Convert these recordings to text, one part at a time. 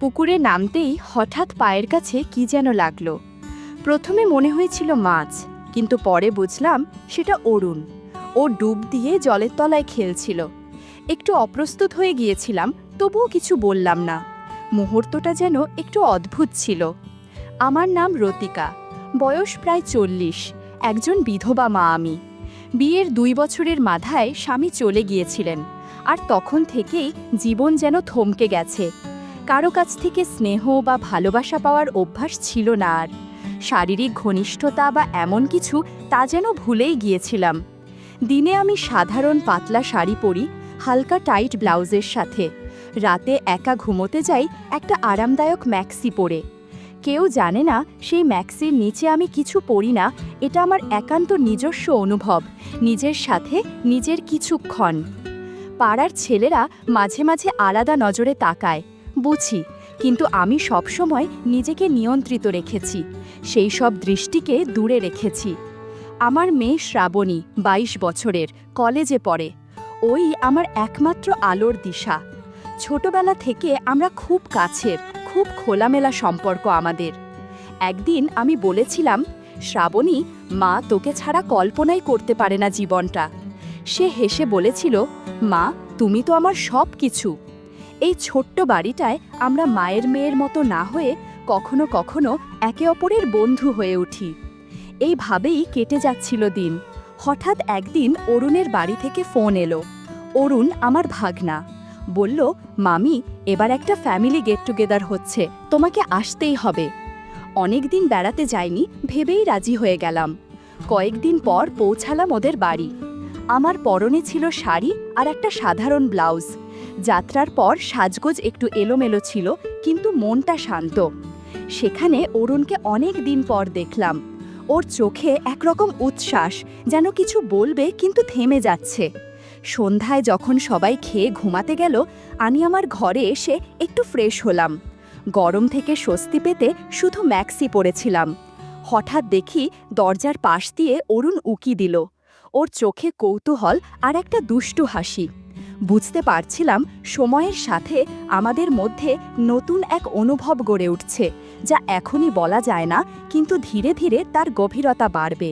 পুকুরে নামতেই হঠাৎ পায়ের কাছে কি যেন লাগলো। প্রথমে মনে হয়েছিল মাছ, কিন্তু পরে বুঝলাম সেটা অরুণ। ও ডুব দিয়ে জলের তলায় খেলছিল। একটু অপ্রস্তুত হয়ে গিয়েছিলাম, তবুও কিছু বললাম না। মুহূর্তটা যেন একটু অদ্ভুত ছিল। আমার নাম রতিকা, বয়স প্রায় 40, একজন বিধবা মা আমি। বিয়ের 2 বছরের মাথায় স্বামী চলে গিয়েছিলেন, আর তখন থেকেই জীবন যেন থমকে গেছে। কারো কাছ থেকে স্নেহ বা ভালোবাসা পাওয়ার অভ্যাস ছিল না আর। শারীরিক ঘনিষ্ঠতা বা এমন কিছু, তা যেন ভুলেই গিয়েছিলাম। দিনে আমি সাধারণ পাতলা শাড়ি পরি, হালকা টাইট ব্লাউজের সাথে। রাতে একা ঘুমোতে যাই একটা আরামদায়ক ম্যাক্সি পরে। কেউ জানে না সেই ম্যাক্সির নিচে আমি কিছু পরি না। এটা আমার একান্ত নিজস্ব অনুভব, নিজের সাথে নিজের কিছুক্ষণ। পাড়ার ছেলেরা মাঝে মাঝে আলাদা নজরে তাকায়, বুঝি, কিন্তু আমি সবসময় নিজেকে নিয়ন্ত্রিত রেখেছি, সেই সব দৃষ্টিকে দূরে রেখেছি। আমার মেয়ে শ্রাবণী 22 বছরের, কলেজে পড়ে। ওই আমার একমাত্র আলোর দিশা। ছোটবেলা থেকে আমরা খুব কাছের, খুব খোলামেলা সম্পর্ক আমাদের। একদিন আমি বলেছিলাম, শ্রাবণী, মা তোকে ছাড়া কল্পনাই করতে পারে না জীবনটা। সে হেসে বলেছিল, মা, তুমি তো আমার সব কিছু। এই ছোট্ট বাড়িটায় আমরা মায়ের মেয়ের মতো না হয়ে কখনো কখনো একে অপরের বন্ধু হয়ে উঠি। এইভাবেই কেটে যাচ্ছিল দিন। হঠাৎ একদিন অরুণের বাড়ি থেকে ফোন এলো। অরুণ আমার ভাগনা। বলল, মামি, এবার একটা ফ্যামিলি গেট টুগেদার হচ্ছে, তোমাকে আসতেই হবে। অনেক দিন বেড়াতে যাইনি ভেবেই রাজি হয়ে গেলাম। কয়েকদিন পর পৌঁছালাম ওদের বাড়ি। আমার পরনে ছিল শাড়ি আর একটা সাধারণ ব্লাউজ। যাত্রার পর সাজগোজ একটু এলোমেলো ছিল, কিন্তু মনটা শান্ত। সেখানে অরুণকে অনেক দিন পর দেখলাম। ওর চোখে একরকম উচ্ছ্বাস, যেন কিছু বলবে কিন্তু থেমে যাচ্ছে। সন্ধ্যায় যখন সবাই খেয়ে ঘুমাতে গেল, আমি আমার ঘরে এসে একটু ফ্রেশ হলাম। গরম থেকে স্বস্তি পেতে শুধু ম্যাক্সি পরেছিলাম। হঠাৎ দেখি দরজার পাশ দিয়ে অরুণ উকি দিল। ওর চোখে কৌতূহল আর একটা দুষ্টু হাসি। বুঝতে পারছিলাম সময়ের সাথে আমাদের মধ্যে নতুন এক অনুভব গড়ে উঠছে, যা এখনই বলা যায় না, কিন্তু ধীরে ধীরে তার গভীরতা বাড়বে।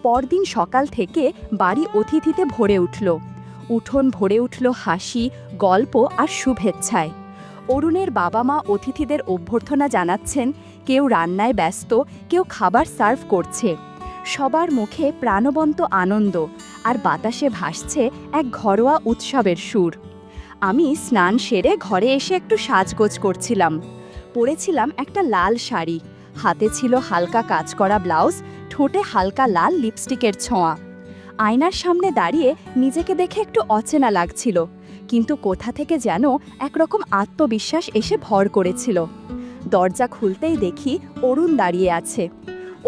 পরদিন সকাল থেকে বাড়ি অতিথিতে ভরে উঠল। উঠোন ভরে উঠল হাসি, গল্প আর শুভেচ্ছায়। অরুণের বাবা মা অতিথিদের অভ্যর্থনা জানাচ্ছেন, কেউ রান্নায় ব্যস্ত, কেউ খাবার সার্ভ করছে। সবার মুখে প্রাণবন্ত আনন্দ, আর বাতাসে ভাসছে এক ঘরোয়া উৎসবের সুর। আমি স্নান সেরে ঘরে এসে একটু সাজগোজ করছিলাম। পরেছিলাম একটা লাল শাড়ি, হাতে ছিল হালকা কাজ করা ব্লাউজ, ঠোঁটে হালকা লাল লিপস্টিকের ছোঁয়া। আয়নার সামনে দাঁড়িয়ে নিজেকে দেখে একটু অচেনা লাগছিল, কিন্তু কোথা থেকে যেন একরকম আত্মবিশ্বাস এসে ভর করেছিল। দরজা খুলতেই দেখি অরুণ দাঁড়িয়ে আছে।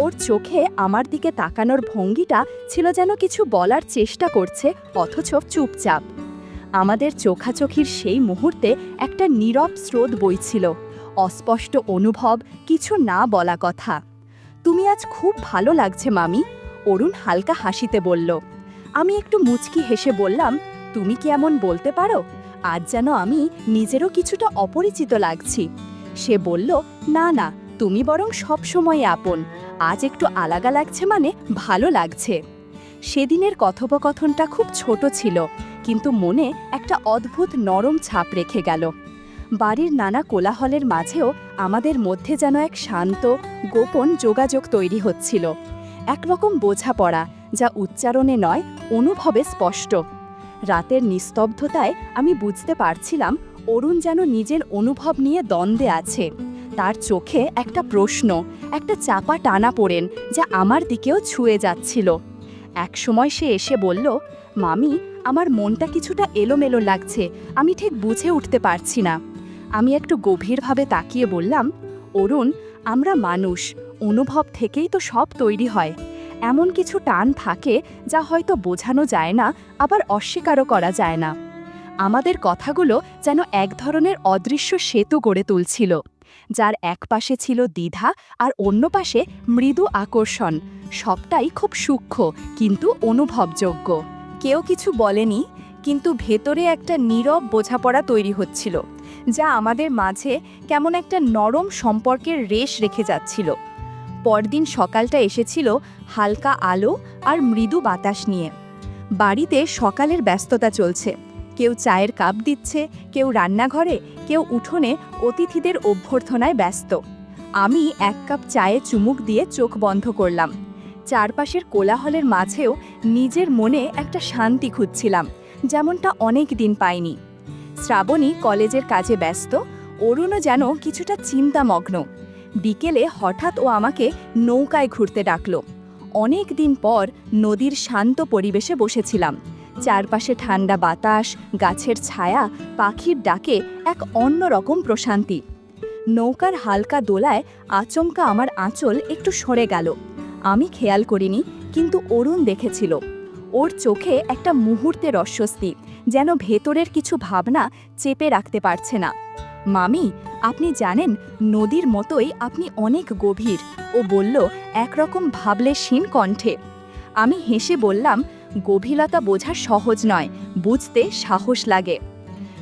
ওর চোখে আমার দিকে তাকানোর ভঙ্গিটা ছিল যেন কিছু বলার চেষ্টা করছে, অথচ চুপচাপ। আমাদের চোখাচোখির সেই মুহূর্তে একটা নীরব স্রোত বইছিল, অস্পষ্ট অনুভব, কিছু না বলা কথা। তুমি আজ খুব ভালো লাগছে মামি, অরুণ হালকা হাসিতে বলল। আমি একটু মুচকি হেসে বললাম, তুমি কি এমন বলতে পারো? আজ যেন আমি নিজেরও কিছুটা অপরিচিত লাগছি। সে বলল, না না, তুমি বরং সবসময় আপন, আজ একটু আলাদা লাগছে মানে ভালো লাগছে। সেদিনের কথোপকথনটা খুব ছোট ছিল, কিন্তু মনে একটা অদ্ভুত নরম ছাপ রেখে গেল। বাড়ির নানা কোলাহলের মাঝেও আমাদের মধ্যে যেন এক শান্ত, গোপন যোগাযোগ তৈরি হচ্ছিল। একরকম বোঝাপড়া, যা উচ্চারণে নয়, অনুভবে স্পষ্ট। রাতের নিস্তব্ধতায় আমি বুঝতে পারছিলাম অরুণ যেন নিজের অনুভব নিয়ে দ্বন্দ্বে আছে। তার চোখে একটা প্রশ্ন, একটা চাপা টানা পড়েন, যা আমার দিকেও ছুঁয়ে যাচ্ছিল। একসময় সে এসে বলল, মামি, আমার মনটা কিছুটা এলোমেলো লাগছে, আমি ঠিক বুঝে উঠতে পারছি না। আমি একটু গভীরভাবে তাকিয়ে বললাম, অরুণ, আমরা মানুষ, অনুভব থেকেই তো সব তৈরি হয়। এমন কিছু টান থাকে যা হয়তো বোঝানো যায় না, আবার অস্বীকারও করা যায় না। আমাদের কথাগুলো যেন এক ধরনের অদৃশ্য সেতু গড়ে তুলছিল, যার এক পাশে ছিল দ্বিধা আর অন্য পাশে মৃদু আকর্ষণ। সবটাই খুব সূক্ষ্ম কিন্তু অনুভবযোগ্য। কেউ কিছু বলেনি, কিন্তু ভেতরে একটা নীরব বোঝাপড়া তৈরি হচ্ছিল, যা আমাদের মাঝে কেমন একটা নরম সম্পর্কের রেশ রেখে যাচ্ছিল। পরদিন সকালটা এসেছিল হালকা আলো আর মৃদু বাতাস নিয়ে। বাড়িতে সকালের ব্যস্ততা চলছে। কেউ চায়ের কাপ দিচ্ছে, কেউ রান্নাঘরে, কেউ উঠোনে অতিথিদের অভ্যর্থনায় ব্যস্ত। আমি এক কাপ চায়ে চুমুক দিয়ে চোখ বন্ধ করলাম। চারপাশের কোলাহলের মাঝেও নিজের মনে একটা শান্তি খুঁজছিলাম, যেমনটা অনেক দিন পাইনি। শ্রাবণী কলেজের কাজে ব্যস্ত, অরুণও যেন কিছুটা চিন্তামগ্ন। বিকেলে হঠাৎ ও আমাকে নৌকায় ঘুরতে ডাকল। অনেক দিন পর নদীর শান্ত পরিবেশে বসেছিলাম। চারপাশে ঠান্ডা বাতাস, গাছের ছায়া, পাখির ডাকে এক অন্যরকম প্রশান্তি। নৌকার হালকা দোলায় আচমকা আমার আঁচল একটু সরে গেল। আমি খেয়াল করিনি, কিন্তু অরুণ দেখেছিল। ওর চোখে একটা মুহূর্তের অস্বস্তি, যেন ভেতরের কিছু ভাবনা চেপে রাখতে পারছে না। মামি, আপনি জানেন নদীর মতোই আপনি অনেক গভীর, ও বলল একরকম ভাবলেশীন কণ্ঠে। আমি হেসে বললাম, গভীরতা বোঝা সহজ নয়, বুঝতে সাহস লাগে।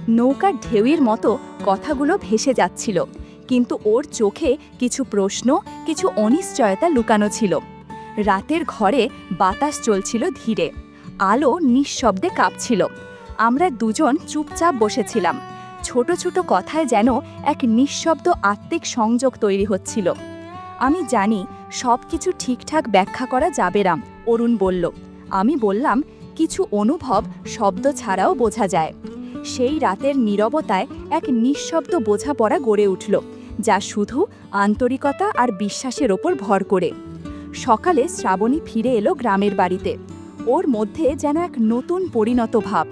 নৌকার ঢেউয়ের মতো কথাগুলো ভেসে যাচ্ছিল, কিন্তু ওর চোখে কিছু প্রশ্ন, কিছু অনিশ্চয়তা লুকানো ছিল। রাতের ঘরে বাতাস চলছিল ধীরে, আলো নিঃশব্দে কাঁপছিল। আমরা দুজন চুপচাপ বসেছিলাম। ছোট ছোট কথায় যেন এক নিঃশব্দ আত্মিক সংযোগ তৈরি হচ্ছিল। আমি জানি সব কিছু ঠিকঠাক ব্যাখ্যা করা যাবে না, অরুণ বলল। আমি বললাম, কিছু অনুভব শব্দ ছাড়াও বোঝা যায়। সেই রাতের নীরবতায় এক নিঃশব্দ বোঝাপড়া গড়ে উঠল, যা শুধু আন্তরিকতা আর বিশ্বাসের ওপর ভর করে। সকালে শ্রাবণী ফিরে এলো গ্রামের বাড়িতে। ওর মধ্যে যেন এক নতুন পরিণত ভাব।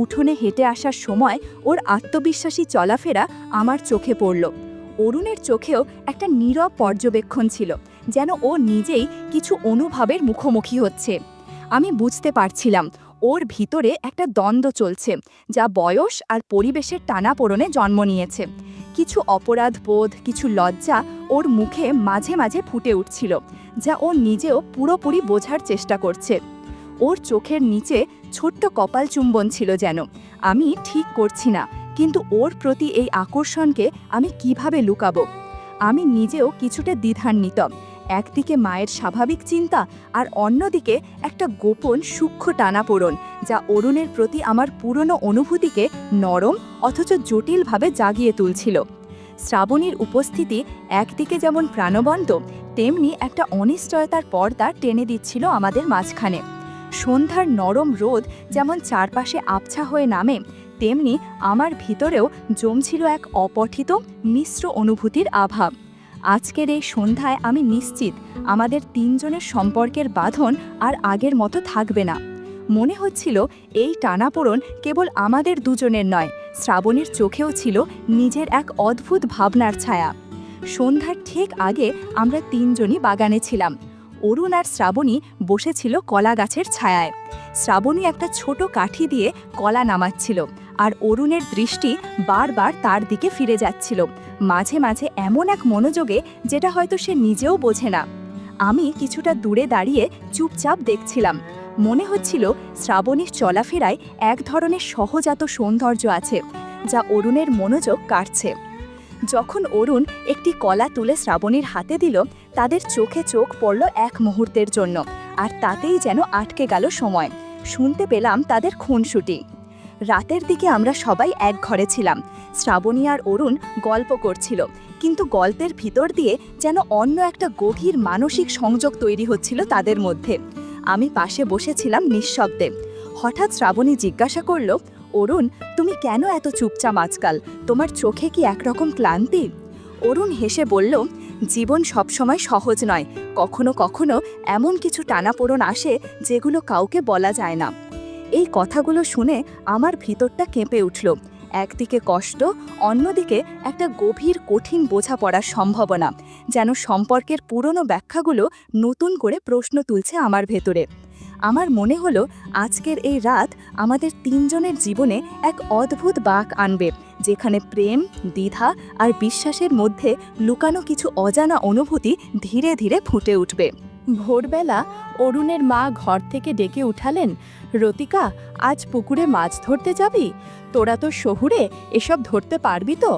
উঠোনে হেঁটে আসার সময় ওর আত্মবিশ্বাসী চলাফেরা আমার চোখে পড়ল। অরুণের চোখেও একটা নীরব পর্যবেক্ষণ ছিল, যেন ও নিজেই কিছু অনুভবের মুখোমুখি হচ্ছে। আমি বুঝতে পারছিলাম ওর ভিতরে একটা দ্বন্দ্ব চলছে, যা বয়স আর পরিবেশের টানাপোড়েনে জন্ম নিয়েছে। কিছু অপরাধ বোধ, কিছু লজ্জা ওর মুখে মাঝে মাঝে ফুটে উঠছিল, যা ও নিজেও পুরোপুরি বোঝার চেষ্টা করছে। ওর চোখের নিচে ছোট্ট কপাল চুম্বন ছিল যেন। আমি ঠিক করছি না, কিন্তু ওর প্রতি এই আকর্ষণকে আমি কিভাবে লুকাবো? আমি নিজেও কিছুটা দ্বিধান্বিত। একদিকে মায়ের স্বাভাবিক চিন্তা, আর অন্যদিকে একটা গোপন সূক্ষ্ম টানাপোড়ন, যা অরুণের প্রতি আমার পুরনো অনুভূতিকে নরম অথচ জটিলভাবে জাগিয়ে তুলছিল। শ্রাবণীর উপস্থিতি একদিকে যেমন প্রাণবন্ত, তেমনি একটা অনিশ্চয়তার পর্দা টেনে দিচ্ছিল আমাদের মাঝখানে। সন্ধ্যার নরম রোদ যেমন চারপাশে আবছা হয়ে নামে, তেমনি আমার ভিতরেও জমছিল এক অপঠিত মিশ্র অনুভূতির আভাব। আজকের এই সন্ধ্যায় আমি নিশ্চিত আমাদের তিনজনের সম্পর্কের বাঁধন আর আগের মতো থাকবে না। মনে হচ্ছিল এই টানাপোড়ন কেবল আমাদের দুজনের নয়, শ্রাবণীর চোখেও ছিল নিজের এক অদ্ভুত ভাবনার ছায়া। সন্ধ্যার ঠিক আগে আমরা তিনজনই বাগানে ছিলাম। অরুণ আর শ্রাবণী বসেছিল কলা গাছের ছায়ায়। শ্রাবণী একটা ছোট কাঠি দিয়ে কলা নামাচ্ছিল, আর অরুণের দৃষ্টি বারবার তার দিকে ফিরে যাচ্ছিল, মাঝে মাঝে এমন এক মনোযোগে যেটা হয়তো সে নিজেও বোঝে না। আমি কিছুটা দূরে দাঁড়িয়ে চুপচাপ দেখছিলাম। মনে হচ্ছিল শ্রাবণীর চলাফেরায় এক ধরনের সহজাত সৌন্দর্য আছে, যা অরুণের মনোযোগ কাড়ছে। যখন অরুণ একটি কলা তুলে শ্রাবণীর হাতে দিল, তাদের চোখে চোখ পড়ল এক মুহূর্তের জন্য, আর তাতেই যেন আটকে গেল সময়। শুনতে পেলাম তাদের খুনসুটি। রাতের দিকে আমরা সবাই এক ঘরে ছিলাম। শ্রাবণী আর অরুণ গল্প করছিল, কিন্তু গল্পের ভিতর দিয়ে যেন অন্য একটা গভীর মানসিক সংযোগ তৈরি হচ্ছিল তাদের মধ্যে। আমি পাশে বসেছিলাম নিঃশব্দে। হঠাৎ শ্রাবণী জিজ্ঞাসা করল, অরুণ, তুমি কেন এত চুপচাপ আজকাল? তোমার চোখে কি একরকম ক্লান্তি? অরুণ হেসে বলল, জীবন সবসময় সহজ নয়, কখনো কখনো এমন কিছু টানাপোড়ন আসে যেগুলো কাউকে বলা যায় না। এই কথাগুলো শুনে আমার ভিতরটা কেঁপে উঠল। একদিকে কষ্ট, অন্যদিকে একটা গভীর কঠিন বোঝাপড়ার সম্ভাবনা, যেন সম্পর্কের পুরনো ব্যাখ্যাগুলো নতুন করে প্রশ্ন তুলছে আমার ভেতরে। আমার মনে হলো আজকের এই রাত আমাদের তিনজনের জীবনে এক অদ্ভুত বাঁক আনবে, যেখানে প্রেম, দ্বিধা আর বিশ্বাসের মধ্যে লুকানো কিছু অজানা অনুভূতি ধীরে ধীরে ফুটে উঠবে। ভোরবেলা অরুণের মা ঘর থেকে ডেকে উঠালেন, রতিকা, আজ পুকুরে মাছ ধরতে যাবি? তোরা তো শহুরে, এসব ধরতে পারবি তো?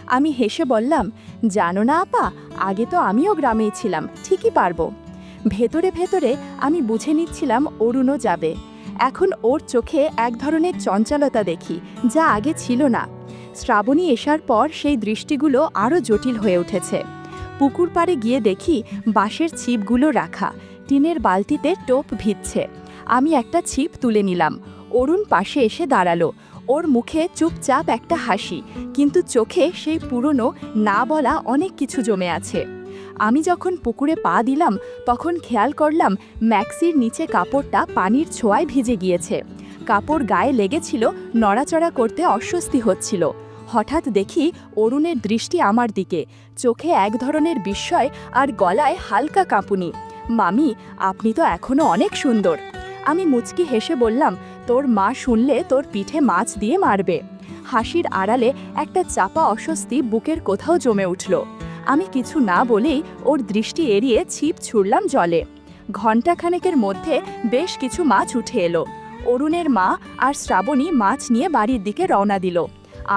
আমি হেসে বললাম, জানো না আপা, আগে তো আমিও গ্রামেই ছিলাম, ঠিকই পারবো। ভেতরে ভেতরে আমি বুঝে নিচ্ছিলাম অরুণও যাবে। এখন ওর চোখে এক ধরনের চঞ্চলতা দেখি, যা আগে ছিল না। শ্রাবণী এসার পর সেই দৃষ্টিগুলো আরও জটিল হয়ে উঠেছে। পুকুর পাড়ে গিয়ে দেখি বাঁশের ছিপগুলো রাখা, টিনের বালতিতে টোপ ভিজছে। আমি একটা ছিপ তুলে নিলাম। অরুণ পাশে এসে দাঁড়ালো। ওর মুখে চুপচাপ একটা হাসি, কিন্তু চোখে সেই পুরনো না বলা অনেক কিছু জমে আছে। আমি যখন পুকুরে পা দিলাম তখন খেয়াল করলাম ম্যাক্সির নিচে কাপড়টা পানির ছোঁয়ায় ভিজে গিয়েছে। কাপড় গায়ে লেগেছিল, নড়াচড়া করতে অস্বস্তি হচ্ছিল। হঠাৎ দেখি অরুণের দৃষ্টি আমার দিকে, চোখে এক ধরনের বিস্ময় আর গলায় হালকা কাঁপুনি। মামি, আপনি তো এখনো অনেক সুন্দর। আমি মুচকি হেসে বললাম, তোর মা শুনলে তোর পিঠে মাছ দিয়ে মারবে। হাসির আড়ালে একটা চাপা অস্বস্তি বুকের কোথাও জমে উঠল। আমি কিছু না বলেই ওর দৃষ্টি এড়িয়ে ছিপ ছুড়লাম জলে। ঘণ্টাখানেকের মধ্যে বেশ কিছু মাছ উঠে এলো। অরুণের মা আর শ্রাবণী মাছ নিয়ে বাড়ির দিকে রওনা দিল।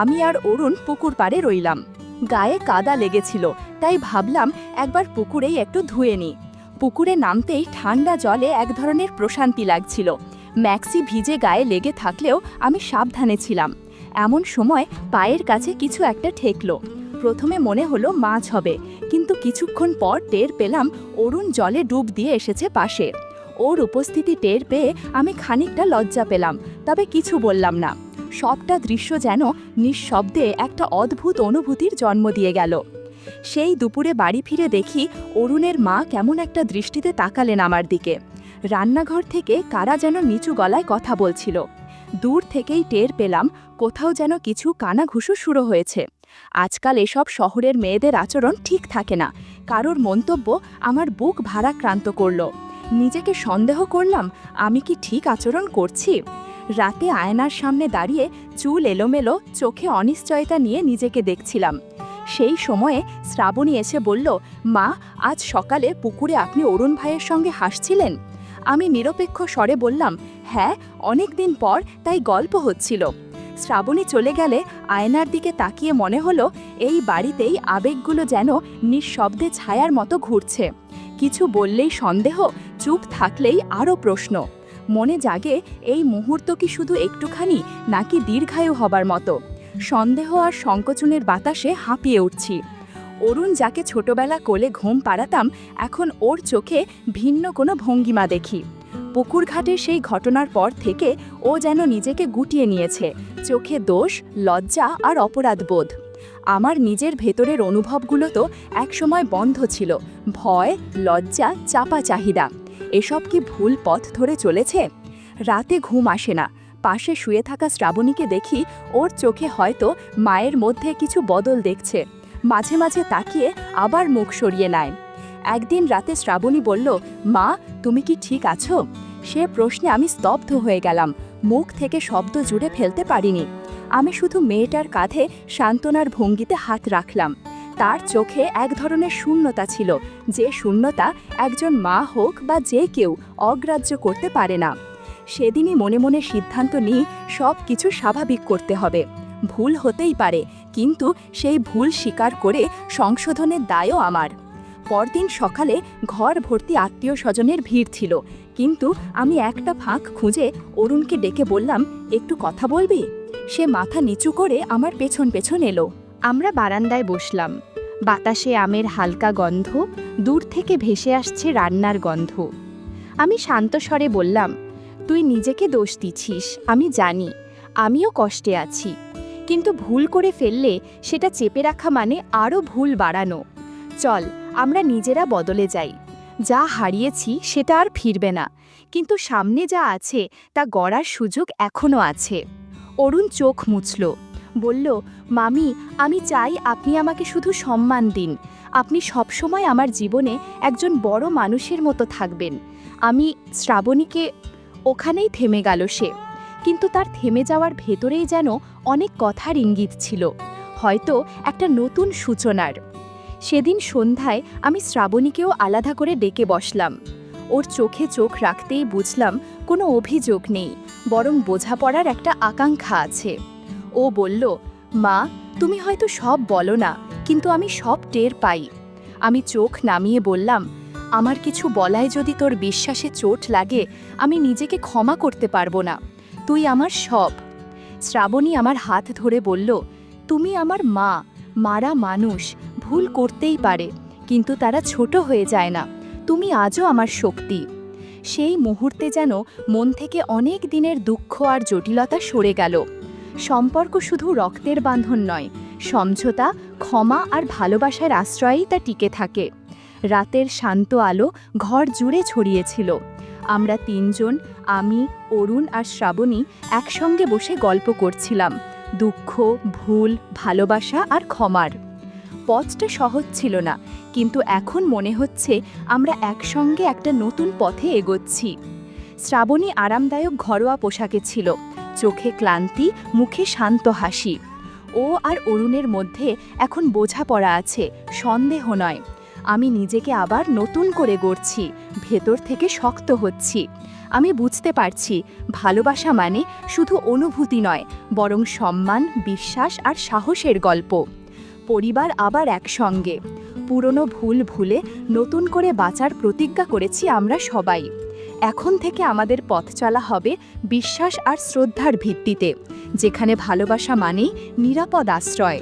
আমি আর অরুণ পুকুর পাড়ে রইলাম। গায়ে কাদা লেগেছিল, তাই ভাবলাম একবার পুকুরেই একটু ধুয়ে নিই। পুকুরে নামতেই ঠান্ডা জলে এক ধরনের প্রশান্তি লাগছিল। ম্যাক্সি ভিজে গায়ে লেগে থাকলেও আমি সাবধানে ছিলাম। এমন সময় পায়ের কাছে কিছু একটা ঠেকলো। প্রথমে মনে হলো মাছ হবে, কিন্তু কিছুক্ষণ পর টের পেলাম অরুণ জলে ডুব দিয়ে এসেছে পাশে। ওর উপস্থিতি টের পেয়ে আমি খানিকটা লজ্জা পেলাম, তবে কিছু বললাম না। সবটা দৃশ্য যেন নিঃশব্দে একটা অদ্ভুত অনুভূতির জন্ম দিয়ে গেল। সেই দুপুরে বাড়ি ফিরে দেখি অরুণের মা কেমন একটা দৃষ্টিতে তাকালেন আমার দিকে। রান্নাঘর থেকে কারা যেন নিচু গলায় কথা বলছিল। দূর থেকেই টের পেলাম কোথাও যেন কিছু কানাঘুষো শুরু হয়েছে। আজকাল এসব শহরের মেয়েদের আচরণ ঠিক থাকে না। কারোর মন্তব্য আমার বুক ভারাক্রান্ত করল। নিজেকে সন্দেহ করলাম, আমি কি ঠিক আচরণ করছি? রাতে আয়নার সামনে দাঁড়িয়ে চুল এলোমেলো, চোখে অনিশ্চয়তা নিয়ে নিজেকে দেখছিলাম। সেই সময়ে শ্রাবণী এসে বলল, মা, আজ সকালে পুকুরে আপনি অরুণ ভাইয়ের সঙ্গে হাসছিলেন। আমি নিরপেক্ষ স্বরে বললাম, হ্যাঁ, অনেক দিন পর, তাই গল্প হচ্ছিল। শ্রাবণী চলে গেলে আয়নার দিকে তাকিয়ে মনে হলো এই বাড়িতেই আবেগগুলো যেন নিঃশব্দে ছায়ার মতো ঘুরছে। কিছু বললেই সন্দেহ, চুপ থাকলেই আরও প্রশ্ন। মনে জাগে এই মুহূর্ত কি শুধু একটুখানি, নাকি দীর্ঘায়ু হবার মতো? সন্দেহ আর সংকোচনের বাতাসে হাঁপিয়ে উঠছি। অরুণ যাকে ছোটবেলা কোলে ঘুম পাড়াতাম, এখন ওর চোখে ভিন্ন কোনো ভঙ্গিমা দেখি। পুকুরঘাটের সেই ঘটনার পর থেকে ও যেন নিজেকে গুটিয়ে নিয়েছে, চোখে দোষ, লজ্জা আর অপরাধবোধ। আমার নিজের ভেতরের অনুভবগুলো তো একসময় বন্ধ ছিল, ভয়, লজ্জা, চাপা চাহিদা। এসব কি ভুল পথ ধরে চলেছে? রাতে ঘুম আসে না। পাশে শুয়ে থাকা শ্রাবণীকে দেখি, ওর চোখে হয়তো মায়ের মধ্যে কিছু বদল দেখছে। মাঝে মাঝে তাকিয়ে আবার মুখ সরিয়ে নেয়। একদিন রাতে শ্রাবণী বলল, মা, তুমি কি ঠিক আছো? সে প্রশ্নে আমি স্তব্ধ হয়ে গেলাম, মুখ থেকে শব্দ জুড়ে ফেলতে পারিনি। আমি শুধু মেয়েটার কাঁধে সান্ত্বনার ভঙ্গিতে হাত রাখলাম। তার চোখে এক ধরনের শূন্যতা ছিল, যে শূন্যতা একজন মা হোক বা যে কেউ অগ্রাহ্য করতে পারে না। সেদিনই মনে মনে সিদ্ধান্ত নিই, সব কিছু স্বাভাবিক করতে হবে। ভুল হতেই পারে, কিন্তু সেই ভুল স্বীকার করে সংশোধনের দায়ও আমার। পরদিন সকালে ঘর ভর্তি আত্মীয় স্বজনের ভিড় ছিল, কিন্তু আমি একটা ফাঁক খুঁজে অরুণকে ডেকে বললাম, একটু কথা বলবি? সে মাথা নিচু করে আমার পেছন পেছন এলো। আমরা বারান্দায় বসলাম। বাতাসে আমের হালকা গন্ধ, দূর থেকে ভেসে আসছে রান্নার গন্ধ। আমি শান্ত স্বরে বললাম, তুই নিজেকে দোষ দিচ্ছিস, আমি জানি, আমিও কষ্টে আছি, কিন্তু ভুল করে ফেললে সেটা চেপে রাখা মানে আরও ভুল বাড়ানো। চল, আমরা নিজেরা বদলে যাই। যা হারিয়েছি সেটা আর ফিরবে না, কিন্তু সামনে যা আছে তা গড়ার সুযোগ এখনও আছে। অরুণ চোখ মুছল, বলল, মামি, আমি চাই আপনি আমাকে শুধু সম্মান দিন। আপনি সবসময় আমার জীবনে একজন বড় মানুষের মতো থাকবেন। আমি শ্রাবণীকে। ওখানেই থেমে গেল সে, কিন্তু তার থেমে যাওয়ার ভেতরেই যেন অনেক কথার ইঙ্গিত ছিল, হয়তো একটা নতুন সূচনার। সেদিন সন্ধ্যায় আমি শ্রাবণীকেও আলাদা করে ডেকে বসলাম। ওর চোখে চোখ রাখতেই বুঝলাম কোনো অভিযোগ নেই, বরং বোঝাপড়ার একটা আকাঙ্ক্ষা আছে। ও বলল, মা, তুমি হয়তো সব বলো না, কিন্তু আমি সব টের পাই। আমি চোখ নামিয়ে বললাম, আমার কিছু বলায় যদি তোর বিশ্বাসে চোট লাগে, আমি নিজেকে ক্ষমা করতে পারবো না। তুই আমার সব। শ্রাবণী আমার হাত ধরে বলল, তুমি আমার মা। মারা মানুষ ভুল করতেই পারে, কিন্তু তারা ছোট হয়ে যায় না। তুমি আজও আমার শক্তি। সেই মুহূর্তে যেন মন থেকে অনেক দিনের দুঃখ আর জটিলতা সরে গেল। সম্পর্ক শুধু রক্তের বাঁধন নয়, সমঝোতা, ক্ষমা আর ভালোবাসার আশ্রয়েই তা টিকে থাকে। রাতের শান্ত আলো ঘর জুড়ে ছড়িয়েছিল। আমরা তিনজন, আমি, অরুণ আর শ্রাবণী, একসঙ্গে বসে গল্প করছিলাম দুঃখ, ভুল, ভালোবাসা আর ক্ষমার। পথটা সহজ ছিল না, কিন্তু এখন মনে হচ্ছে আমরা একসঙ্গে একটা নতুন পথে এগোচ্ছি। শ্রাবণী আরামদায়ক ঘরোয়া পোশাকে ছিল, চোখে ক্লান্তি, মুখে শান্ত হাসি। ও আর অরুণের মধ্যে এখন বোঝাপড়া আছে, সন্দেহ নয়। আমি নিজেকে আবার নতুন করে গড়ছি, ভেতর থেকে শক্ত হচ্ছি। আমি বুঝতে পারছি ভালোবাসা মানে শুধু অনুভূতি নয়, বরং সম্মান, বিশ্বাস আর সাহসের গল্প। পরিবার আবার একসঙ্গে। পুরনো ভুল ভুলে নতুন করে বাঁচার প্রতিজ্ঞা করেছি আমরা সবাই। এখন থেকে আমাদের পথ চলা হবে বিশ্বাস আর শ্রদ্ধার ভিত্তিতে, যেখানে ভালোবাসা মানেই নিরাপদ আশ্রয়।